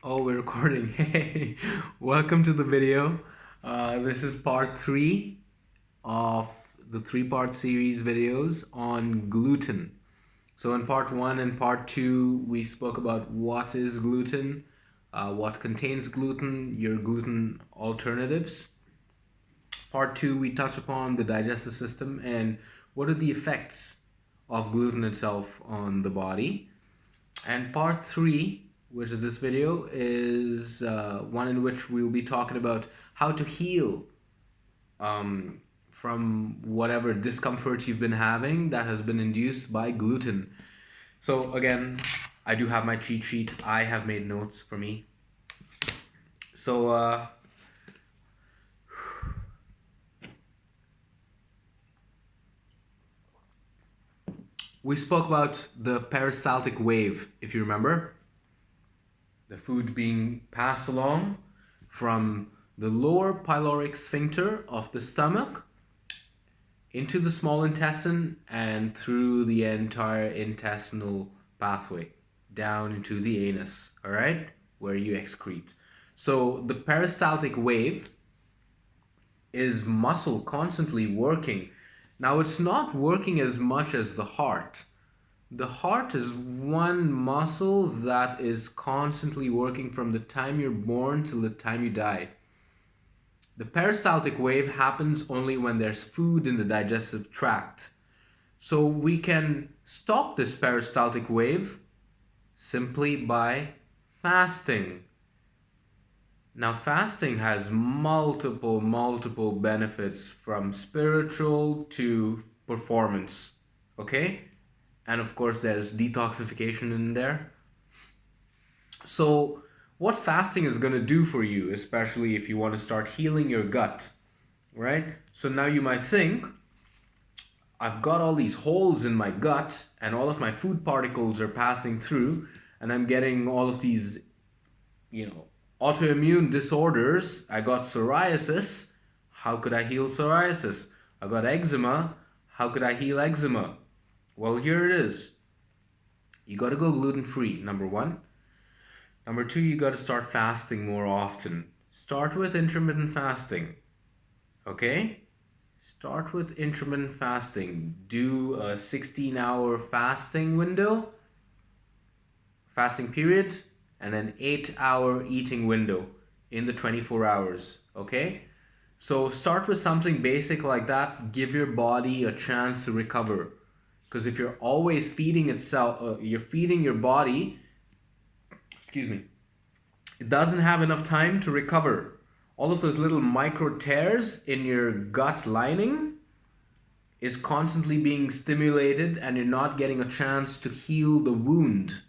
Oh, we're recording. Hey, welcome to the video. This is part three of the three-part series videos on gluten. So in part one and part two, we spoke about what is gluten, what contains gluten, your gluten alternatives. Part two, we touched upon the digestive system and what are the effects of gluten itself on the body. And part three, which is this video, is one in which we will be talking about how to heal from whatever discomfort you've been having that has been induced by gluten. So again, I do have my cheat sheet. I have made notes for me. So we spoke about the peristaltic wave, if you remember. The food being passed along from the lower pyloric sphincter of the stomach into the small intestine and through the entire intestinal pathway down into the anus, all right, where you excrete. So the peristaltic wave is muscle constantly working. Now it's not working as much as the heart. The heart is one muscle that is constantly working from the time you're born till the time you die. The peristaltic wave happens only when there's food in the digestive tract. So we can stop this peristaltic wave simply by fasting. Now, fasting has multiple benefits from spiritual to performance. Okay? And of course, there's detoxification in there. So, what fasting is going to do for you, especially if you want to start healing your gut, right? So now you might think, I've got all these holes in my gut and all of my food particles are passing through and I'm getting all of these, autoimmune disorders. I got psoriasis. How could I heal psoriasis? I got eczema. How could I heal eczema? Well, here it is. You got to go gluten free, number one. Number two, you got to start fasting more often. Start with intermittent fasting. Okay? Start with intermittent fasting. Do a 16-hour fasting period, and an 8-hour eating window in the 24 hours. Okay? So start with something basic like that. Give your body a chance to recover. Because if you're always feeding you're feeding your body, excuse me, it doesn't have enough time to recover. All of those little micro tears in your gut lining is constantly being stimulated and you're not getting a chance to heal the wound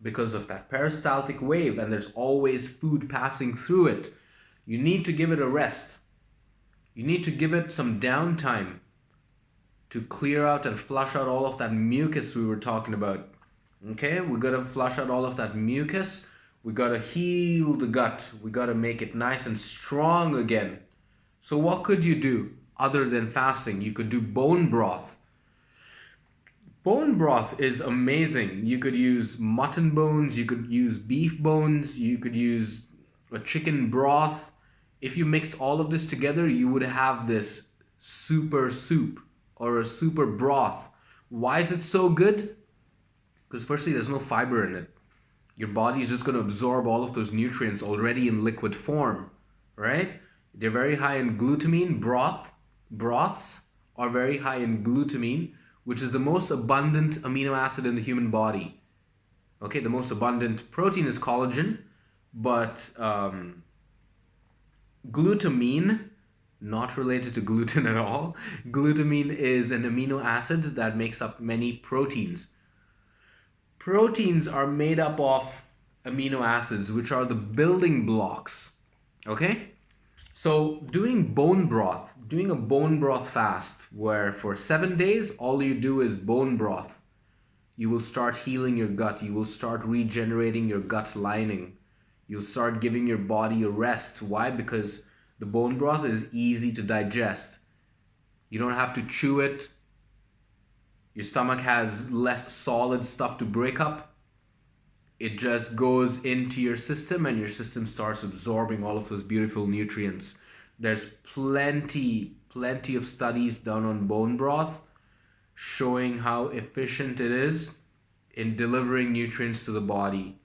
because of that peristaltic wave, and there's always food passing through it. You need to give it a rest. You need to give it some downtime to clear out and flush out all of that mucus we were talking about. Okay, we gotta flush out all of that mucus. We gotta heal the gut. We gotta make it nice and strong again. So what could you do other than fasting? You could do bone broth. Bone broth is amazing. You could use mutton bones, you could use beef bones, you could use a chicken broth. If you mixed all of this together, you would have this super soup or a super broth. Why is it so good? Because firstly, there's no fiber in it. Your body is just going to absorb all of those nutrients already in liquid form, right? They're very high in glutamine. Broths are very high in glutamine, which is the most abundant amino acid in the human body. Okay, the most abundant protein is collagen, but glutamine, not related to gluten at all. Glutamine is an amino acid that makes up many proteins. Proteins are made up of amino acids, which are the building blocks. Okay? So doing a bone broth fast, where for 7 days, all you do is bone broth. You will start healing your gut. You will start regenerating your gut lining. You'll start giving your body a rest. Why? Because the bone broth is easy to digest. You don't have to chew it. Your stomach has less solid stuff to break up. it just goes into your system and your system starts absorbing all of those beautiful nutrients. There's plenty of studies done on bone broth showing how efficient it is in delivering nutrients to the body.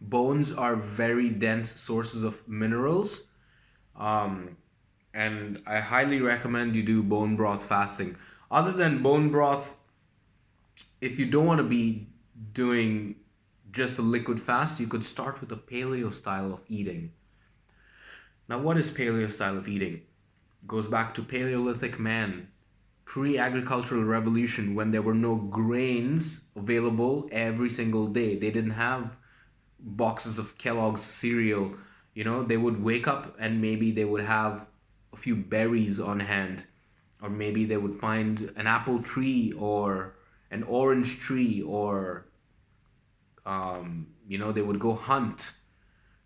Bones are very dense sources of minerals, and I highly recommend you do bone broth fasting. Other than bone broth, if you don't want to be doing just a liquid fast, you could start with a paleo style of eating. Now, what is paleo style of eating? It goes back to Paleolithic man, pre-agricultural revolution, when there were no grains available every single day. They didn't have boxes of Kellogg's cereal. They would wake up and maybe they would have a few berries on hand, or maybe they would find an apple tree or an orange tree, or they would go hunt.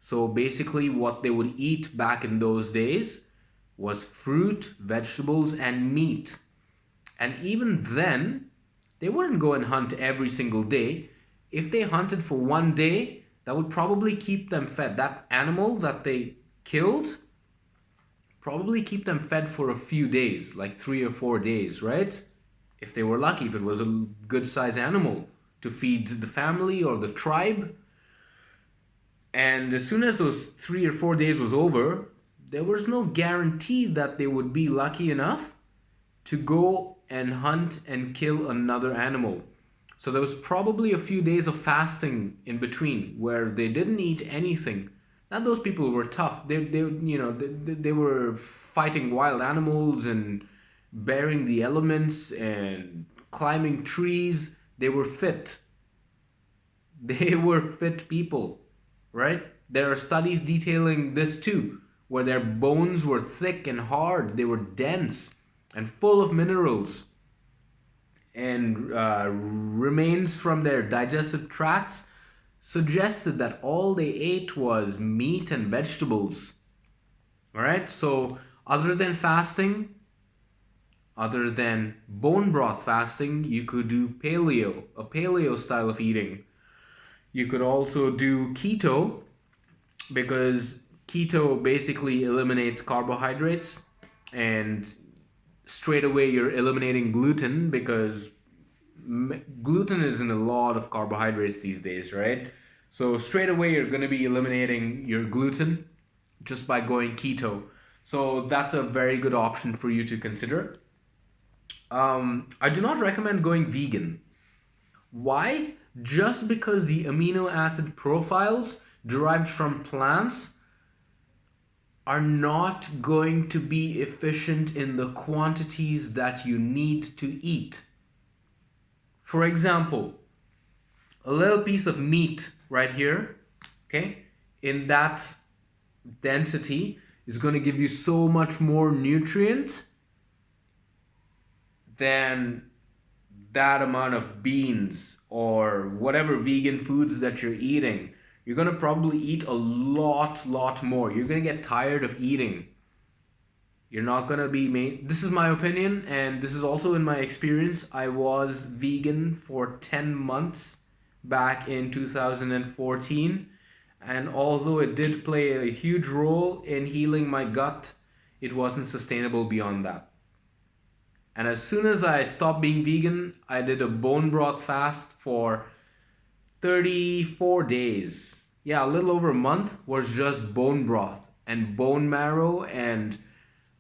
So basically what they would eat back in those days was fruit, vegetables, and meat. And even then, they wouldn't go and hunt every single day. If they hunted for one day, that would probably keep them fed. That animal that they killed probably keep them fed for a few days, like 3 or 4 days, right? If they were lucky, if it was a good sized animal to feed the family or the tribe. And as soon as those 3 or 4 days was over, there was no guarantee that they would be lucky enough to go and hunt and kill another animal. So there was probably a few days of fasting in between where they didn't eat anything. Now those people were tough. They were fighting wild animals and bearing the elements and climbing trees. They were fit. They were fit people, right? There are studies detailing this too, where their bones were thick and hard. They were dense and full of minerals. And remains from their digestive tracts suggested that all they ate was meat and vegetables. All right, so other than fasting, other than bone broth fasting, you could do paleo, a paleo style of eating. You could also do keto, because keto basically eliminates carbohydrates, and straight away you're eliminating gluten, because gluten is in a lot of carbohydrates these days, right? So straight away you're going to be eliminating your gluten just by going keto. So that's a very good option for you to consider. I do not recommend going vegan. Why? Just because the amino acid profiles derived from plants are not going to be efficient in the quantities that you need to eat. For example, a little piece of meat right here, okay, in that density is going to give you so much more nutrient than that amount of beans or whatever vegan foods that you're eating. You're going to probably eat a lot more. You're going to get tired of eating. You're not going to be made. This is my opinion, and this is also in my experience. I was vegan for 10 months back in 2014. And although it did play a huge role in healing my gut, it wasn't sustainable beyond that. And as soon as I stopped being vegan, I did a bone broth fast for 34 days. Yeah, a little over a month was just bone broth and bone marrow, and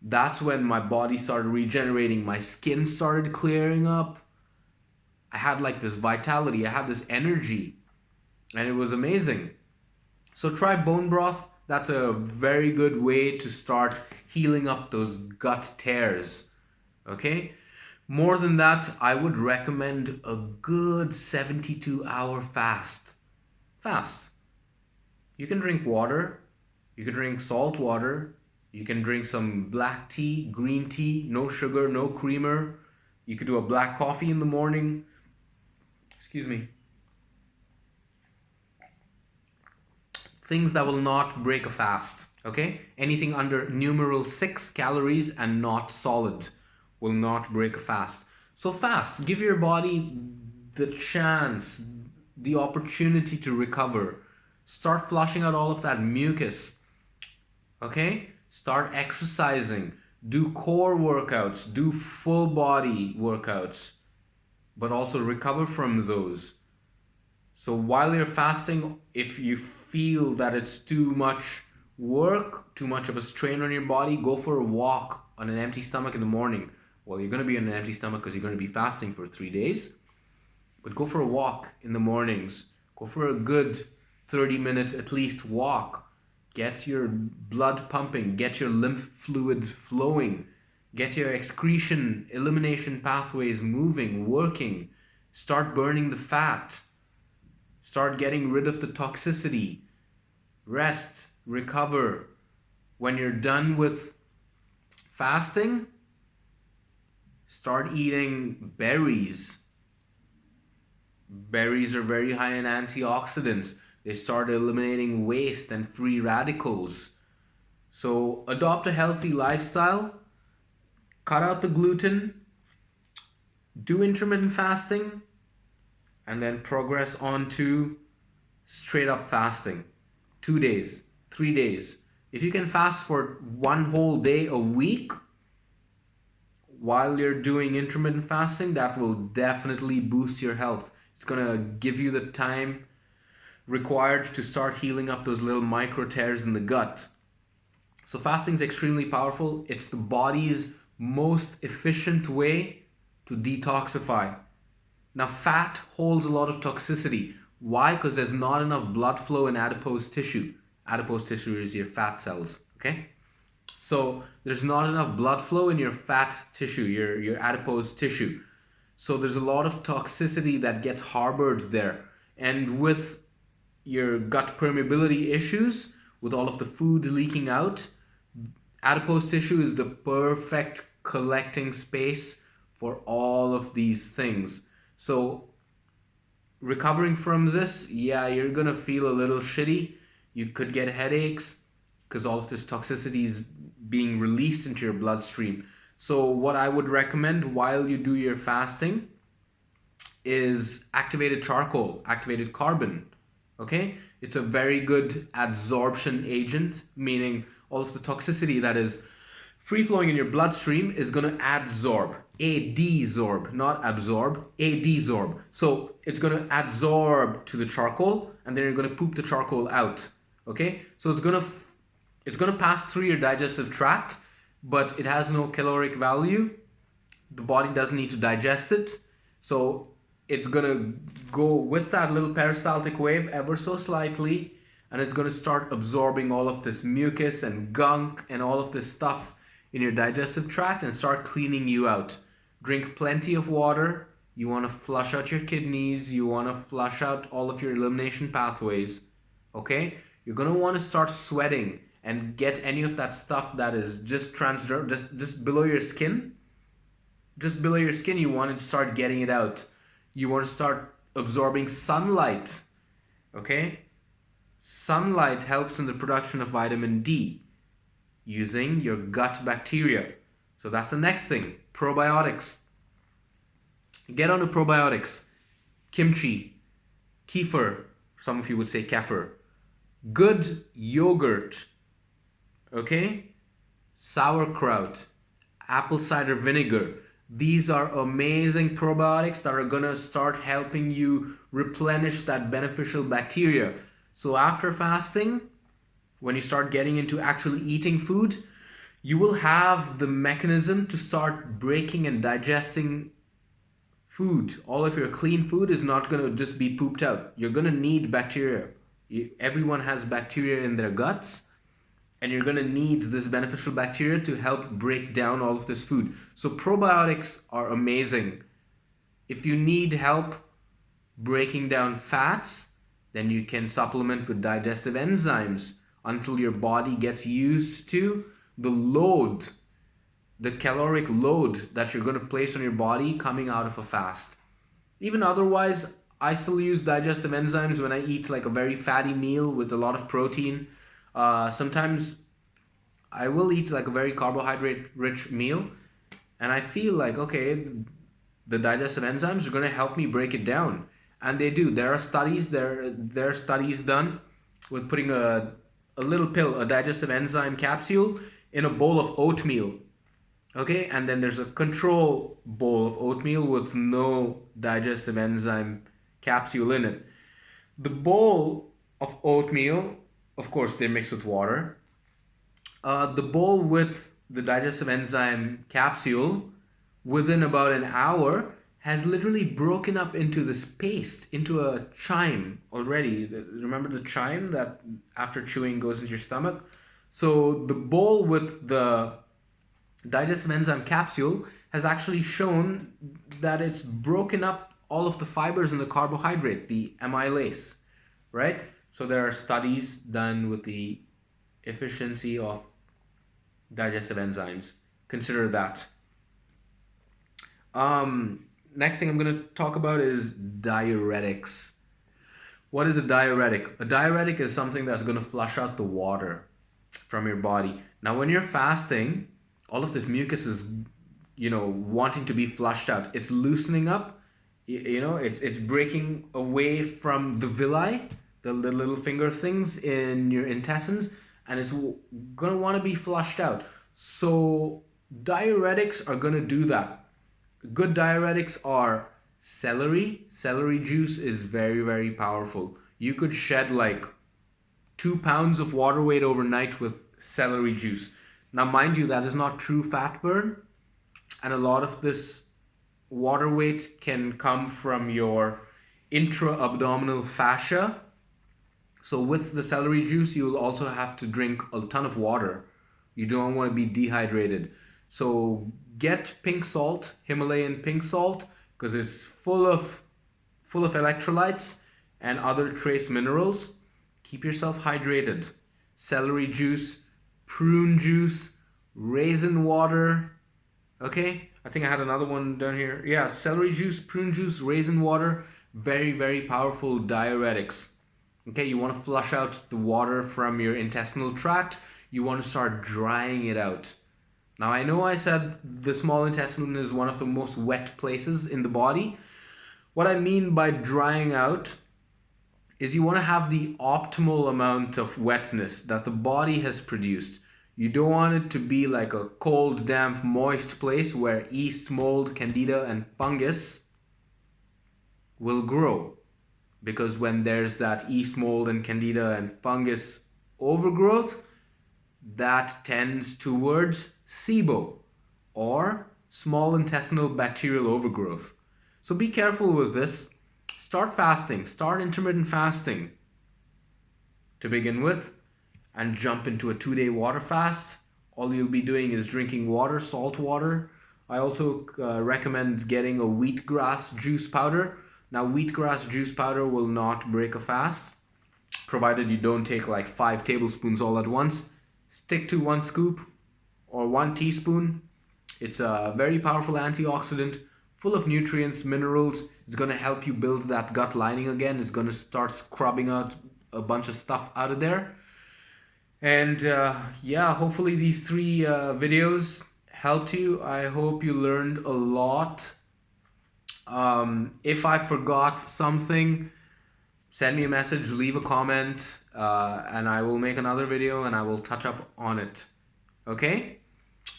that's when my body started regenerating. My skin started clearing up. I had like this vitality, I had this energy, and it was amazing. So try bone broth. That's a very good way to start healing up those gut tears. Okay? More than that, I would recommend a good 72-hour fast. Fast. You can drink water. You can drink salt water. You can drink some black tea, green tea, no sugar, no creamer. You could do a black coffee in the morning. Excuse me. Things that will not break a fast, okay? Anything under numeral 6 calories and not solid will not break a fast. So fast, give your body the chance, the opportunity to recover. Start flushing out all of that mucus. Okay? Start exercising. Do core workouts. Do full body workouts. But also recover from those. So while you're fasting, if you feel that it's too much work, too much of a strain on your body, go for a walk on an empty stomach in the morning. Well, you're going to be on an empty stomach because you're going to be fasting for 3 days. But go for a walk in the mornings. Go for a good 30 minute at least walk. Get your blood pumping. Get your lymph fluid flowing. Get your excretion, elimination pathways moving, working. Start burning the fat. Start getting rid of the toxicity. Rest, recover. When you're done with fasting, start eating berries. Berries are very high in antioxidants. They start eliminating waste and free radicals. So adopt a healthy lifestyle. Cut out the gluten. Do intermittent fasting. And then progress on to straight up fasting. 2 days, 3 days. If you can fast for 1 whole day a week while you're doing intermittent fasting, that will definitely boost your health. It's going to give you the time required to start healing up those little micro tears in the gut. So fasting is extremely powerful. It's the body's most efficient way to detoxify. Now, fat holds a lot of toxicity. Why? Because there's not enough blood flow in adipose tissue. Adipose tissue is your fat cells, okay? So there's not enough blood flow in your fat tissue, your adipose tissue. So there's a lot of toxicity that gets harbored there. And with your gut permeability issues, with all of the food leaking out, adipose tissue is the perfect collecting space for all of these things. So recovering from this, yeah, you're gonna feel a little shitty. You could get headaches because all of this toxicity is being released into your bloodstream. So what I would recommend while you do your fasting is activated charcoal, activated carbon. Okay? It's a very good adsorption agent, meaning all of the toxicity that is free flowing in your bloodstream is going to adsorb, adsorb, not absorb, adsorb. So it's going to adsorb to the charcoal, and then you're going to poop the charcoal out. Okay, so it's going to pass through your digestive tract, but it has no caloric value. The body doesn't need to digest it, so it's going to go with that little peristaltic wave ever so slightly, and it's going to start absorbing all of this mucus and gunk and all of this stuff in your digestive tract and start cleaning you out. Drink plenty of water. You want to flush out your kidneys. You want to flush out all of your elimination pathways. Okay? You're going to want to start sweating and get any of that stuff that is just just below your skin. Just below your skin, you want to start getting it out. You want to start absorbing sunlight. Okay? Sunlight helps in the production of vitamin D using your gut bacteria. So that's the next thing. Probiotics. Get on to probiotics. Kimchi, kefir, some of you would say kefir. Good yogurt. Okay? Sauerkraut, apple cider vinegar. These are amazing probiotics that are gonna start helping you replenish that beneficial bacteria. So after fasting, when you start getting into actually eating food, you will have the mechanism to start breaking and digesting food. All of your clean food is not going to just be pooped out. You're going to need bacteria. Everyone has bacteria in their guts, and you're going to need this beneficial bacteria to help break down all of this food. So probiotics are amazing. If you need help breaking down fats, then you can supplement with digestive enzymes until your body gets used to the load, the caloric load that you're going to place on your body coming out of a fast. Even otherwise, I still use digestive enzymes when I eat like a very fatty meal with a lot of protein. Sometimes I will eat like a very carbohydrate rich meal, and I feel like, okay, the digestive enzymes are going to help me break it down. And they do. There are studies done with putting a little pill, a digestive enzyme capsule, in a bowl of oatmeal. Okay, and then there's a control bowl of oatmeal with no digestive enzyme capsule in it. The bowl of oatmeal, of course, they're mixed with water. The bowl with the digestive enzyme capsule, within about an hour, has literally broken up into this paste, into a chime already. Remember the chime that after chewing goes into your stomach? So the bowl with the digestive enzyme capsule has actually shown that it's broken up all of the fibers in the carbohydrate, the amylase, right? So there are studies done with the efficiency of digestive enzymes. Consider that. Next thing I'm going to talk about is diuretics. What is a diuretic? A diuretic is something that's going to flush out the water from your body. Now, when you're fasting, all of this mucus is, wanting to be flushed out. It's loosening up. It's breaking away from the villi, the little finger things in your intestines, and it's going to want to be flushed out. So diuretics are going to do that. Good diuretics are celery. Celery juice is very, very powerful. You could shed like 2 pounds of water weight overnight with celery juice. Now, mind you, that is not true fat burn. And a lot of this water weight can come from your intra-abdominal fascia. So with the celery juice, you will also have to drink a ton of water. You don't want to be dehydrated. So get pink salt, Himalayan pink salt, because it's full of electrolytes and other trace minerals. Keep yourself hydrated. Celery juice, prune juice, raisin water. Okay, I think I had another one down here. Yeah, celery juice, prune juice, raisin water. Very, very powerful diuretics. Okay, you want to flush out the water from your intestinal tract. You want to start drying it out. Now, I know I said the small intestine is one of the most wet places in the body. What I mean by drying out is you want to have the optimal amount of wetness that the body has produced. You don't want it to be like a cold, damp, moist place where yeast, mold, candida, and fungus will grow. Because when there's that yeast, mold, and candida and fungus overgrowth, that tends towards SIBO, or small intestinal bacterial overgrowth. So be careful with this. Start fasting, start intermittent fasting to begin with, and jump into a 2-day water fast. All you'll be doing is drinking water, salt water. I also recommend getting a wheatgrass juice powder. Now, wheatgrass juice powder will not break a fast, provided you don't take like 5 tablespoons all at once. Stick to 1 scoop or 1 teaspoon. It's a very powerful antioxidant, full of nutrients, minerals. It's going to help you build that gut lining again. It's going to start scrubbing out a bunch of stuff out of there. And hopefully these 3 videos helped you. I hope you learned a lot. If I forgot something, send me a message, leave a comment, and I will make another video and I will touch up on it. Okay?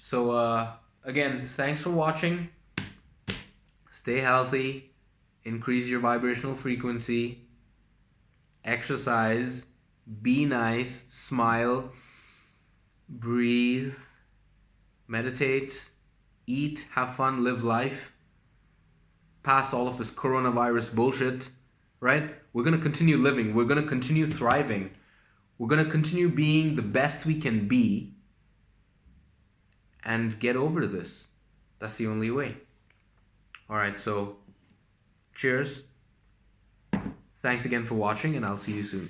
So again, thanks for watching. Stay healthy, increase your vibrational frequency, exercise, be nice, smile, breathe, meditate, eat, have fun, live life. Past all of this coronavirus bullshit, right? We're going to continue living. We're going to continue thriving. We're going to continue being the best we can be and get over this. That's the only way. All right, so cheers. Thanks again for watching, and I'll see you soon.